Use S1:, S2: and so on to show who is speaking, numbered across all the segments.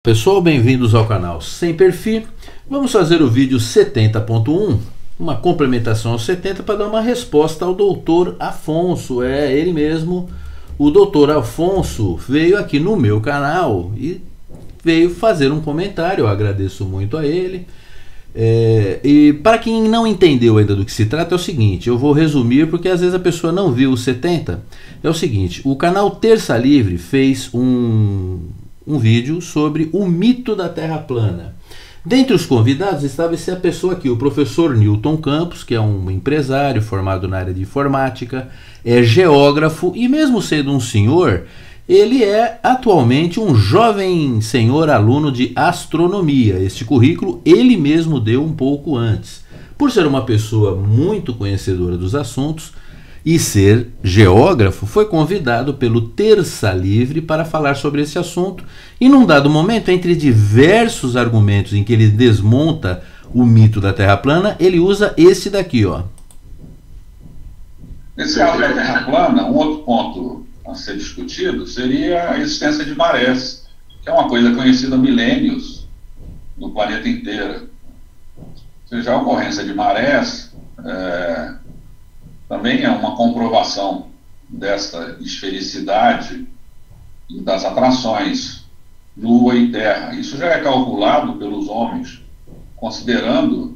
S1: Pessoal, bem-vindos ao canal Sem Perfil. Vamos fazer o vídeo 70.1, uma complementação ao 70 para dar uma resposta ao Dr. Afonso. É ele mesmo, o Dr. Afonso veio aqui no meu canal e veio fazer um comentário. Eu agradeço muito a ele. E para quem não entendeu ainda do que se trata, é o seguinte, eu vou resumir porque às vezes a pessoa não viu o 70. É o seguinte, o canal Terça Livre fez um vídeo sobre o mito da Terra plana. Dentre os convidados estava essa pessoa aqui, o professor Newton Campos, que é um empresário formado na área de informática, é geógrafo e mesmo sendo um senhor, ele é atualmente um jovem senhor aluno de astronomia. Este currículo ele mesmo deu um pouco antes. Por ser uma pessoa muito conhecedora dos assuntos e ser geógrafo, foi convidado pelo Terça Livre para falar sobre esse assunto e num dado momento, entre diversos argumentos em que ele desmonta o mito da Terra plana, ele usa esse daqui, ó.
S2: Nesse caso da Terra plana, um outro ponto a ser discutido seria a existência de marés, que é uma coisa conhecida há milênios no planeta inteiro. Ou seja, a ocorrência de marés também é uma comprovação desta esfericidade e das atrações Lua e Terra. Isso já é calculado pelos homens, considerando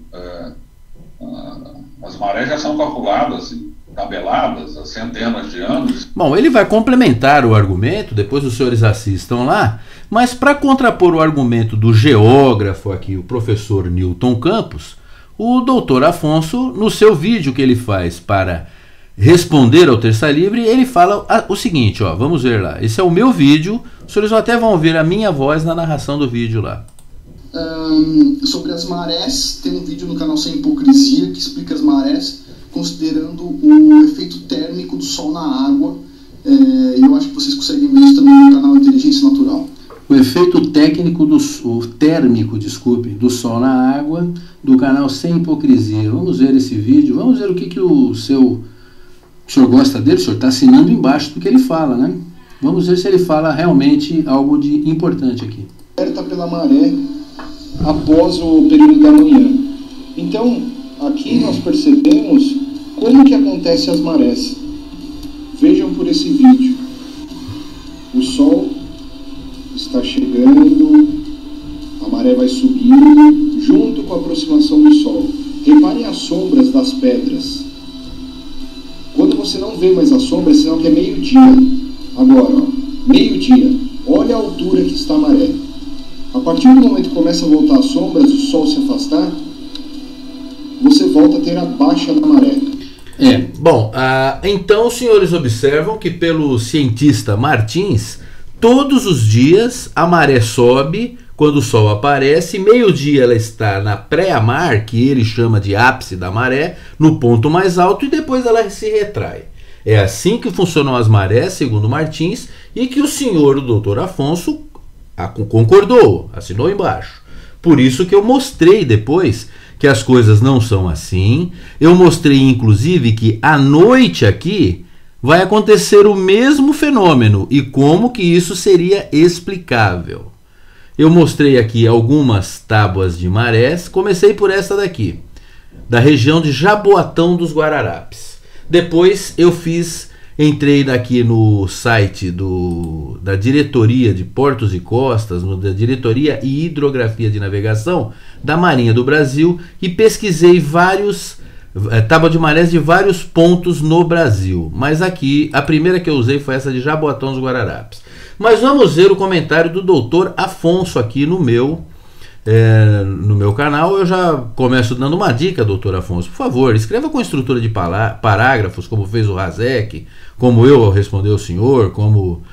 S2: as marés já são calculadas e tabeladas há centenas de anos.
S1: Bom, ele vai complementar o argumento, depois os senhores assistam lá, mas para contrapor o argumento do geógrafo aqui, o professor Newton Campos, o Dr. Afonso, no seu vídeo que ele faz para responder ao Terça Livre, ele fala o seguinte, ó, vamos ver lá. Esse é o meu vídeo, os senhores até vão ouvir a minha voz na narração do vídeo lá.
S3: Sobre as marés, tem um vídeo no canal Sem Hipocrisia que explica as marés, considerando o efeito térmico do Sol na água. Eu acho que vocês conseguem ver isso também no canal Inteligência Natural.
S1: O efeito térmico do Sol na água, do canal Sem Hipocrisia. Vamos ver esse vídeo, vamos ver o que o senhor gosta dele, o senhor está assinando embaixo do que ele fala, né? Vamos ver se ele fala realmente algo de importante aqui.
S3: Alerta pela maré após o período da manhã. Então, aqui nós percebemos como que acontecem as marés. Vejam por esse vídeo. O Sol está chegando, a maré vai subindo junto com a aproximação do Sol. Reparem as sombras das pedras. Quando você não vê mais a sombra, é sinal que é meio-dia. Agora, ó, meio-dia. Olha a altura que está a maré. A partir do momento que começa a voltar as sombras, o Sol se afastar, você volta a ter a baixa da maré.
S1: Bom, então os senhores observam que pelo cientista Martins, todos os dias a maré sobe quando o Sol aparece, meio-dia ela está na pré-mar, que ele chama de ápice da maré, no ponto mais alto, e depois ela se retrai. É assim que funcionam as marés, segundo Martins, e que o senhor, o Dr. Afonso, concordou, assinou embaixo. Por isso que eu mostrei depois que as coisas não são assim. Eu mostrei inclusive que à noite aqui vai acontecer o mesmo fenômeno e como que isso seria explicável. Eu mostrei aqui algumas tábuas de marés, comecei por essa daqui, da região de Jaboatão dos Guararapes. Depois eu entrei aqui no site da Diretoria de Portos e Costas, da Diretoria e Hidrografia de Navegação da Marinha do Brasil e pesquisei tábuas de marés de vários pontos no Brasil. Mas aqui, a primeira que eu usei foi essa de Jaboatão dos Guararapes. Mas vamos ver o comentário do Dr. Afonso aqui no meu canal. Eu já começo dando uma dica, Dr. Afonso. Por favor, escreva com estrutura de parágrafos, como fez o Razek, como eu responder ao senhor, como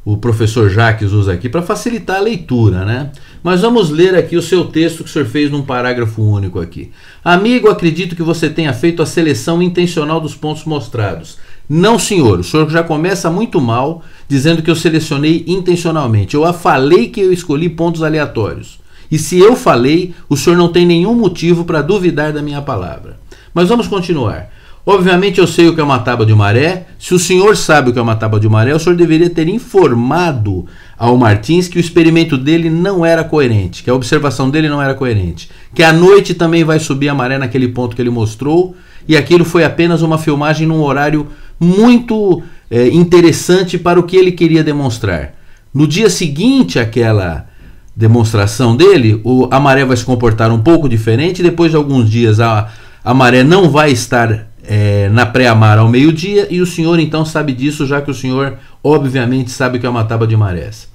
S1: o professor Jacques usa aqui, para facilitar a leitura, né? Mas vamos ler aqui o seu texto que o senhor fez num parágrafo único aqui. Amigo, acredito que você tenha feito a seleção intencional dos pontos mostrados. Não, senhor, o senhor já começa muito mal, dizendo que eu selecionei intencionalmente. Eu falei que eu escolhi pontos aleatórios. E se eu falei, o senhor não tem nenhum motivo para duvidar da minha palavra. Mas vamos continuar. Obviamente eu sei o que é uma tábua de maré. Se o senhor sabe o que é uma tábua de maré, o senhor deveria ter informado ao Martins que o experimento dele não era coerente, que a observação dele não era coerente, que à noite também vai subir a maré naquele ponto que ele mostrou, e aquilo foi apenas uma filmagem num horário muito interessante para o que ele queria demonstrar. No dia seguinte àquela demonstração dele, a maré vai se comportar um pouco diferente. Depois de alguns dias a maré não vai estar na pré-amar ao meio-dia, e o senhor então sabe disso, já que o senhor obviamente sabe que é uma tábua de marés.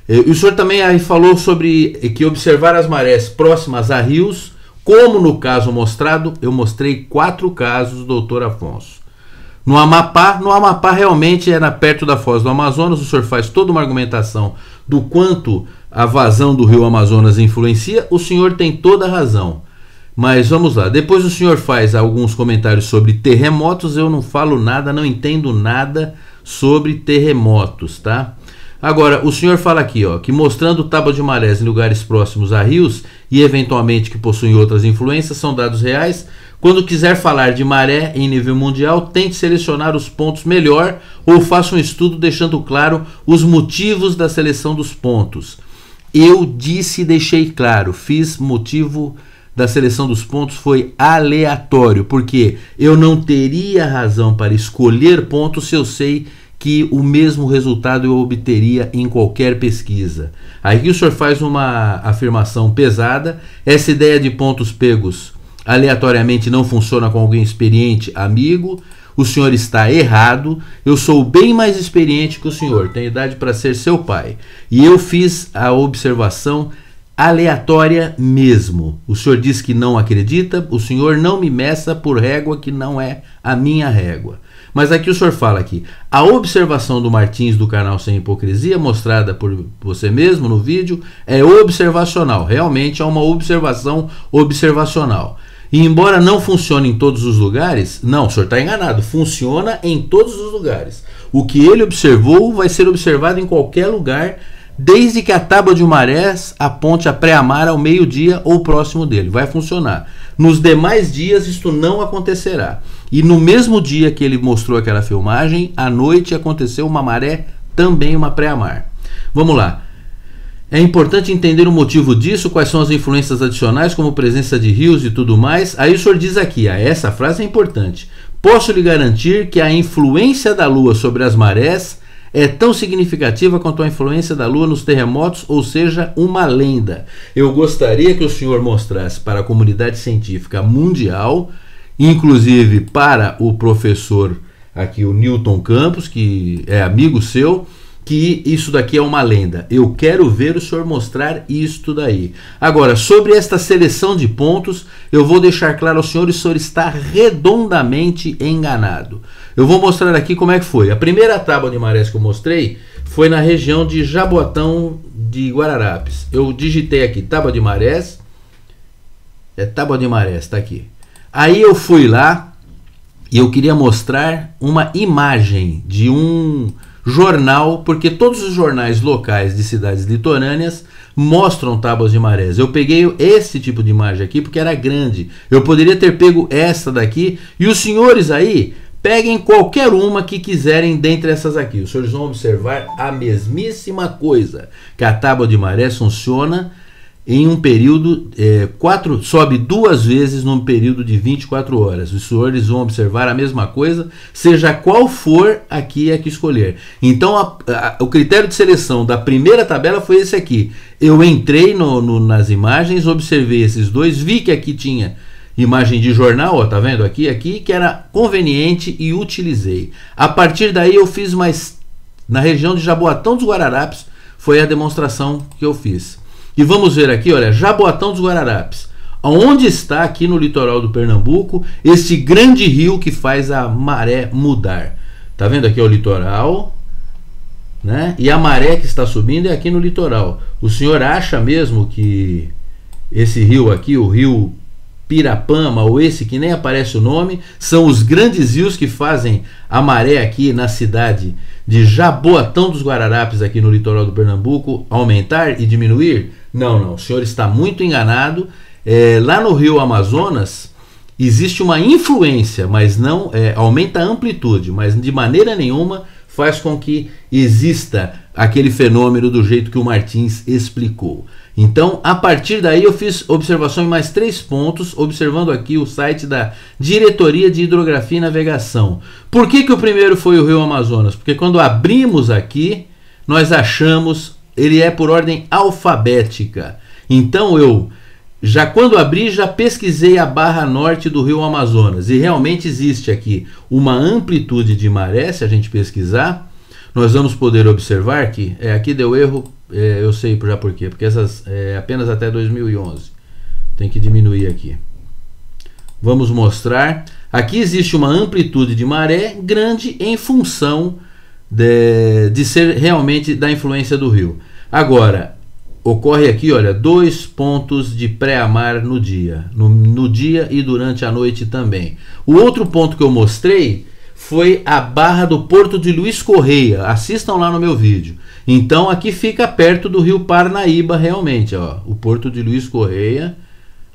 S1: E o senhor também aí falou sobre que observar as marés próximas a rios, como no caso mostrado, eu mostrei 4 casos, doutor Afonso. No Amapá realmente era perto da foz do Amazonas. O senhor faz toda uma argumentação do quanto a vazão do rio Amazonas influencia. O senhor tem toda a razão. Mas vamos lá, depois o senhor faz alguns comentários sobre terremotos. Eu não falo nada, não entendo nada sobre terremotos, tá? Agora, o senhor fala aqui, ó, que mostrando tábua de marés em lugares próximos a rios e eventualmente que possuem outras influências são dados reais. Quando quiser falar de maré em nível mundial, tente selecionar os pontos melhor ou faça um estudo deixando claro os motivos da seleção dos pontos. Eu disse e deixei claro, fiz motivo da seleção dos pontos foi aleatório, porque eu não teria razão para escolher pontos se eu sei que o mesmo resultado eu obteria em qualquer pesquisa. Aí o senhor faz uma afirmação pesada. Essa ideia de pontos pegos aleatoriamente não funciona com alguém experiente, amigo. O senhor está errado. Eu sou bem mais experiente que o senhor, tenho idade para ser seu pai. E eu fiz a observação aleatória mesmo. O senhor diz que não acredita, o senhor não me meça por régua que não é a minha régua. Mas aqui o senhor fala aqui, a observação do Martins do canal Sem Hipocrisia, mostrada por você mesmo no vídeo, é observacional. Realmente é uma observação observacional. E embora não funcione em todos os lugares, não, o senhor está enganado, funciona em todos os lugares. O que ele observou vai ser observado em qualquer lugar, desde que a tábua de marés aponte a pré-amar ao meio-dia ou próximo dele. Vai funcionar. Nos demais dias isto não acontecerá. E no mesmo dia que ele mostrou aquela filmagem, à noite aconteceu uma maré, também uma pré-amar. Vamos lá. É importante entender o motivo disso, quais são as influências adicionais, como presença de rios e tudo mais. Aí o senhor diz aqui, essa frase é importante. Posso lhe garantir que a influência da Lua sobre as marés é tão significativa quanto a influência da Lua nos terremotos, ou seja, uma lenda. Eu gostaria que o senhor mostrasse para a comunidade científica mundial, inclusive para o professor aqui, o Newton Campos, que é amigo seu, que isso daqui é uma lenda. Eu quero ver o senhor mostrar isto daí. Agora, sobre esta seleção de pontos, eu vou deixar claro ao senhor, o senhor está redondamente enganado. Eu vou mostrar aqui como é que foi. A primeira tábua de marés que eu mostrei foi na região de Jaboatão de Guararapes. Eu digitei aqui, tábua de marés. Tábua de marés, está aqui. Aí eu fui lá e eu queria mostrar uma imagem de um jornal, porque todos os jornais locais de cidades litorâneas mostram tábuas de marés. Eu peguei esse tipo de imagem aqui porque era grande. Eu poderia ter pego essa daqui, e os senhores aí peguem qualquer uma que quiserem dentre essas aqui. Os senhores vão observar a mesmíssima coisa, que a tábua de marés funciona em um período, sobe 2 vezes num período de 24 horas. Os senhores vão observar a mesma coisa, seja qual for aqui a que escolher. Então, o critério de seleção da primeira tabela foi esse aqui. Eu entrei nas imagens, observei esses dois, vi que aqui tinha imagem de jornal, ó, tá vendo? Aqui, que era conveniente e utilizei. A partir daí eu fiz mais, na região de Jaboatão dos Guararapes, foi a demonstração que eu fiz. E vamos ver aqui, olha, Jaboatão dos Guararapes. Onde está aqui no litoral do Pernambuco esse grande rio que faz a maré mudar? Tá vendo aqui o litoral, né? E a maré que está subindo é aqui no litoral. O senhor acha mesmo que esse rio aqui, o rio Pirapama, ou esse que nem aparece o nome, são os grandes rios que fazem a maré aqui na cidade de Jaboatão dos Guararapes, aqui no litoral do Pernambuco, aumentar e diminuir? Não, o senhor está muito enganado. Lá no rio Amazonas, existe uma influência, mas não aumenta a amplitude, mas de maneira nenhuma faz com que exista aquele fenômeno do jeito que o Martins explicou. Então, a partir daí eu fiz observação em mais 3 pontos, observando aqui o site da Diretoria de Hidrografia e Navegação. Por que o primeiro foi o Rio Amazonas? Porque quando abrimos aqui, nós achamos, ele é por ordem alfabética. Então eu, quando abri, já pesquisei a barra norte do Rio Amazonas, e realmente existe aqui uma amplitude de maré. Se a gente pesquisar, nós vamos poder observar que, aqui deu erro, eu sei já por quê, porque essas apenas até 2011, tem que diminuir aqui. Vamos mostrar, aqui existe uma amplitude de maré grande em função de ser realmente da influência do rio. Agora, ocorre aqui, olha, 2 pontos de pré-amar no dia, no dia e durante a noite também. O outro ponto que eu mostrei foi a barra do Porto de Luiz Correia. Assistam lá no meu vídeo. Então aqui fica perto do rio Parnaíba realmente, ó. O Porto de Luiz Correia,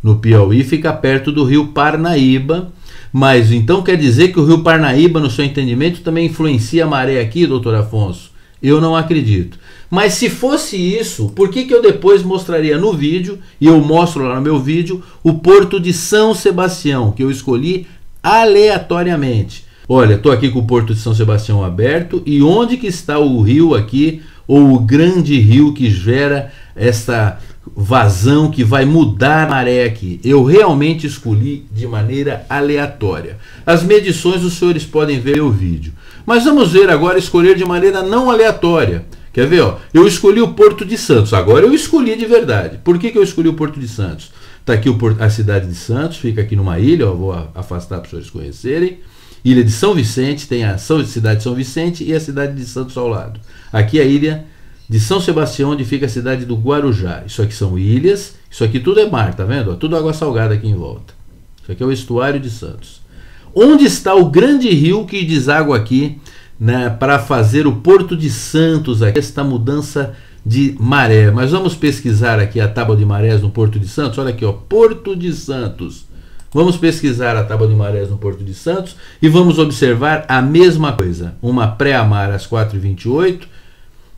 S1: no Piauí, fica perto do rio Parnaíba. Mas então quer dizer que o rio Parnaíba, no seu entendimento, também influencia a maré aqui, doutor Afonso? Eu não acredito. Mas se fosse isso, por que eu depois mostraria no vídeo, e eu mostro lá no meu vídeo, o Porto de São Sebastião, que eu escolhi aleatoriamente? Olha, estou aqui com o Porto de São Sebastião aberto, e onde que está o rio aqui, ou o grande rio que gera essa vazão que vai mudar a maré aqui? Eu realmente escolhi de maneira aleatória. As medições os senhores podem ver no vídeo. Mas vamos ver agora escolher de maneira não aleatória. Quer ver? Ó? Eu escolhi o Porto de Santos. Agora eu escolhi de verdade. Por que eu escolhi o Porto de Santos? Está aqui a cidade de Santos, fica aqui numa ilha, ó, vou afastar para os senhores conhecerem. Ilha de São Vicente, tem a cidade de São Vicente e a cidade de Santos ao lado. Aqui a ilha de São Sebastião, onde fica a cidade do Guarujá. Isso aqui são ilhas, isso aqui tudo é mar, tá vendo? Tudo água salgada aqui em volta. Isso aqui é o estuário de Santos. Onde está o grande rio que deságua aqui, né, para fazer o Porto de Santos, aqui, esta mudança de maré? Mas vamos pesquisar aqui a tábua de marés no Porto de Santos. Olha aqui, ó, Porto de Santos. Vamos pesquisar a tábua de marés no Porto de Santos e vamos observar a mesma coisa. Uma pré-amar às 4h28,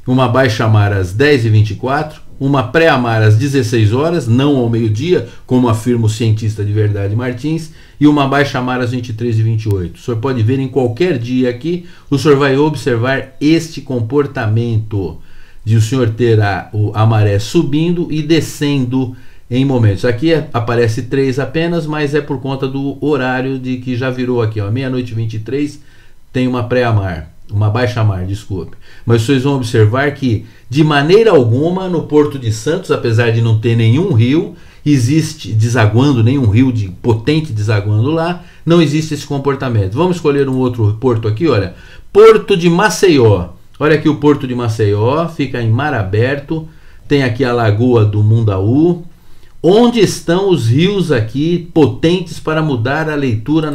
S1: uma baixa-mar às 10h24, uma pré-amar às 16 horas, não ao meio-dia, como afirma o cientista de verdade Martins, e uma baixa-mar às 23h28. O senhor pode ver em qualquer dia aqui, o senhor vai observar este comportamento de o senhor ter a maré subindo e descendo em momentos. Aqui aparece 3 apenas, mas é por conta do horário de que já virou aqui, ó, meia-noite e 23, tem uma pré-amar, uma baixa-mar, desculpe. Mas vocês vão observar que de maneira alguma no Porto de Santos, apesar de não ter nenhum rio, existe desaguando, nenhum rio de potente desaguando lá, não existe esse comportamento. Vamos escolher um outro porto aqui, olha, Porto de Maceió. Olha aqui o Porto de Maceió, fica em mar aberto, tem aqui a Lagoa do Mundaú. Onde estão os rios aqui potentes para mudar a leitura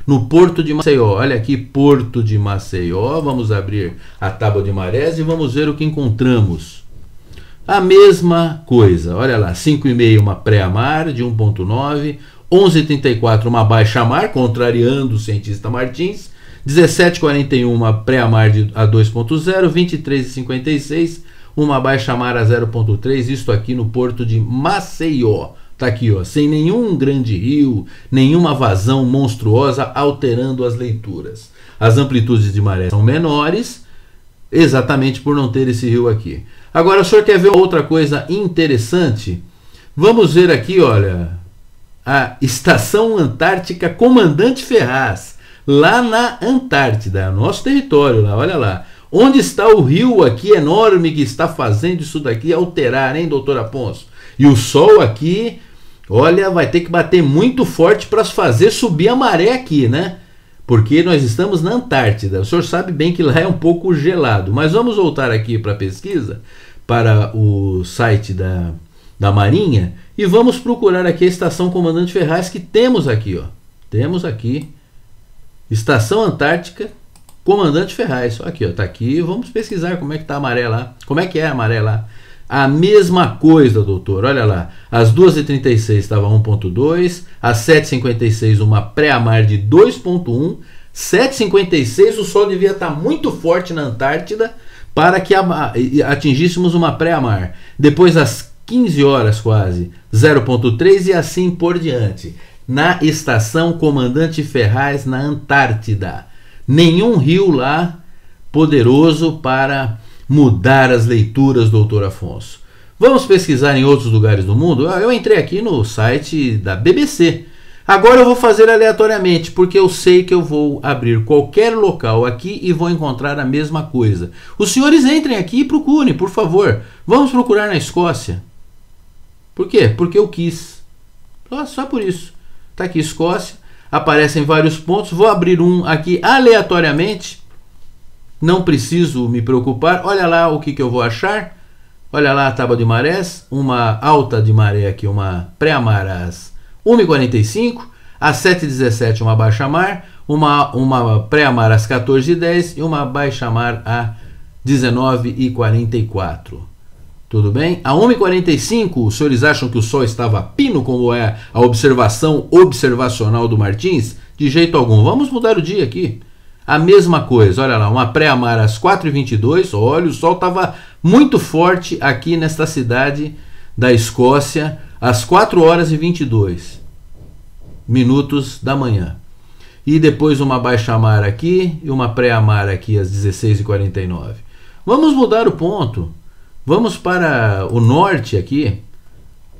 S1: no Porto de Maceió? Olha aqui, Porto de Maceió. Vamos abrir a tábua de marés e vamos ver o que encontramos. A mesma coisa. Olha lá, 5h30 uma pré-amar de 1.9, 11h34 uma baixa-mar, contrariando o cientista Martins, 17h41 uma pré-amar a 2.0, 23h56 uma baixa-mar a 0.3, isto aqui no Porto de Maceió. Tá aqui, ó, sem nenhum grande rio, nenhuma vazão monstruosa alterando as leituras. As amplitudes de maré são menores, exatamente por não ter esse rio aqui. Agora, o senhor quer ver outra coisa interessante? Vamos ver aqui, olha, a Estação Antártica Comandante Ferraz, lá na Antártida, nosso território lá, olha lá. Onde está o rio aqui enorme que está fazendo isso daqui alterar, hein, doutor Afonso? E o sol aqui, olha, vai ter que bater muito forte para fazer subir a maré aqui, né? Porque nós estamos na Antártida. O senhor sabe bem que lá é um pouco gelado. Mas vamos voltar aqui para a pesquisa, para o site da Marinha, e vamos procurar aqui a Estação Comandante Ferraz que temos aqui, ó. Temos aqui, Estação Antártica Comandante Ferraz. Aqui, ó, tá aqui. Vamos pesquisar como é que tá a maré lá. Como é que é a maré lá? A mesma coisa, doutor, olha lá, às 2h36 estava 1.2, às 7h56 uma pré-amar de 2.1, 7h56 o sol devia estar muito forte na Antártida para que atingíssemos uma pré-amar. Depois às 15 horas quase, 0.3 e assim por diante. Na estação Comandante Ferraz, na Antártida. Nenhum rio lá poderoso para mudar as leituras, doutor Afonso. Vamos pesquisar em outros lugares do mundo? Eu entrei aqui no site da BBC. Agora eu vou fazer aleatoriamente, porque eu sei que eu vou abrir qualquer local aqui e vou encontrar a mesma coisa. Os senhores entrem aqui e procurem, por favor. Vamos procurar na Escócia. Por quê? Porque eu quis. Só por isso. Está aqui Escócia, aparecem vários pontos. Vou abrir um aqui aleatoriamente. Não preciso me preocupar. Olha lá o que eu vou achar. Olha lá a tábua de marés. Uma alta de maré aqui, uma pré-amar às 1h45. Às 7h17 uma baixa-mar. Uma pré-amar às 14h10 e uma baixa-mar às 19h44. Tudo bem? A 1h45, os senhores acham que o sol estava a pino, como é a observação observacional do Martins? De jeito algum. Vamos mudar o dia aqui. A mesma coisa, olha lá, uma pré-amar às 4h22, olha, o sol estava muito forte aqui nesta cidade da Escócia, às 4h22 da manhã. E depois uma baixa-mar aqui e uma pré-amar aqui às 16h49. Vamos mudar o ponto. Vamos para o norte aqui.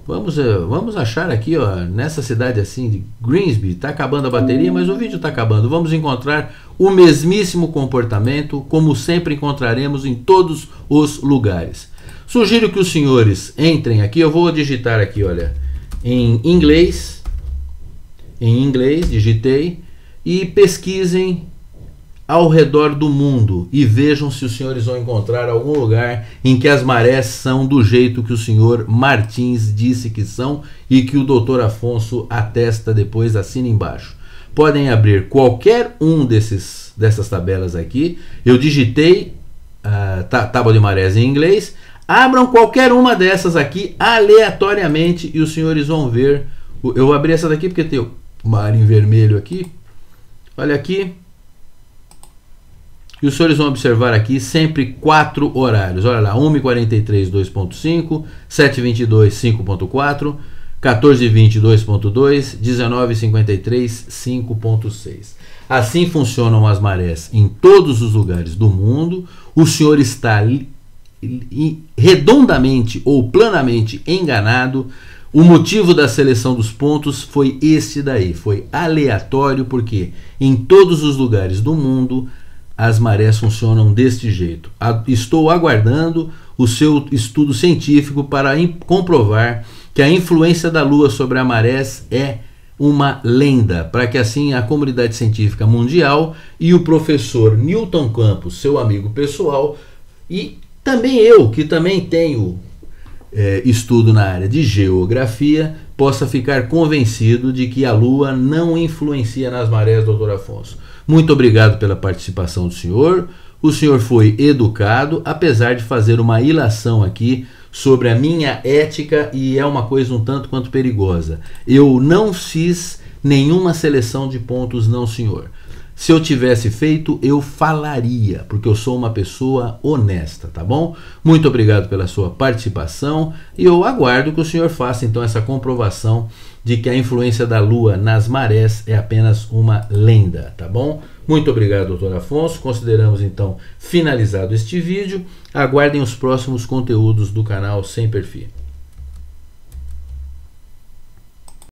S1: Vamos achar aqui, ó, nessa cidade assim de Grimsby. Está acabando a bateria, mas o vídeo está acabando. Vamos encontrar o mesmíssimo comportamento, como sempre encontraremos em todos os lugares. Sugiro que os senhores entrem aqui. Eu vou digitar aqui, olha, em inglês. Em inglês, digitei. E pesquisem ao redor do mundo e vejam se os senhores vão encontrar algum lugar em que as marés são do jeito que o senhor Martins disse que são e que o doutor Afonso atesta depois, assina embaixo. Podem abrir qualquer um dessas tabelas aqui. Eu digitei tábua de marés em inglês. Abram qualquer uma dessas aqui aleatoriamente e os senhores vão ver. Eu vou abrir essa daqui porque tem o mar em vermelho aqui. Olha aqui. E os senhores vão observar aqui sempre 4 horários. Olha lá, 1h43, 2.5, 7h22, 5.4, 14h20, 2.2, 19h53, 5.6. Assim funcionam as marés em todos os lugares do mundo. O senhor está redondamente ou planamente enganado. O motivo da seleção dos pontos foi este daí. Foi aleatório porque em todos os lugares do mundo as marés funcionam deste jeito. Estou aguardando o seu estudo científico para comprovar que a influência da Lua sobre as marés é uma lenda, para que assim a comunidade científica mundial e o professor Newton Campos, seu amigo pessoal, e também eu, que também tenho estudo na área de geografia, possa ficar convencido de que a Lua não influencia nas marés, doutor Afonso. Muito obrigado pela participação do senhor. O senhor foi educado, apesar de fazer uma ilação aqui sobre a minha ética, e é uma coisa um tanto quanto perigosa. Eu não fiz nenhuma seleção de pontos, não, senhor. Se eu tivesse feito, eu falaria, porque eu sou uma pessoa honesta, tá bom? Muito obrigado pela sua participação e eu aguardo que o senhor faça então essa comprovação de que a influência da Lua nas marés é apenas uma lenda, tá bom? Muito obrigado, doutor Afonso. Consideramos então finalizado este vídeo. Aguardem os próximos conteúdos do canal Sem Perfil.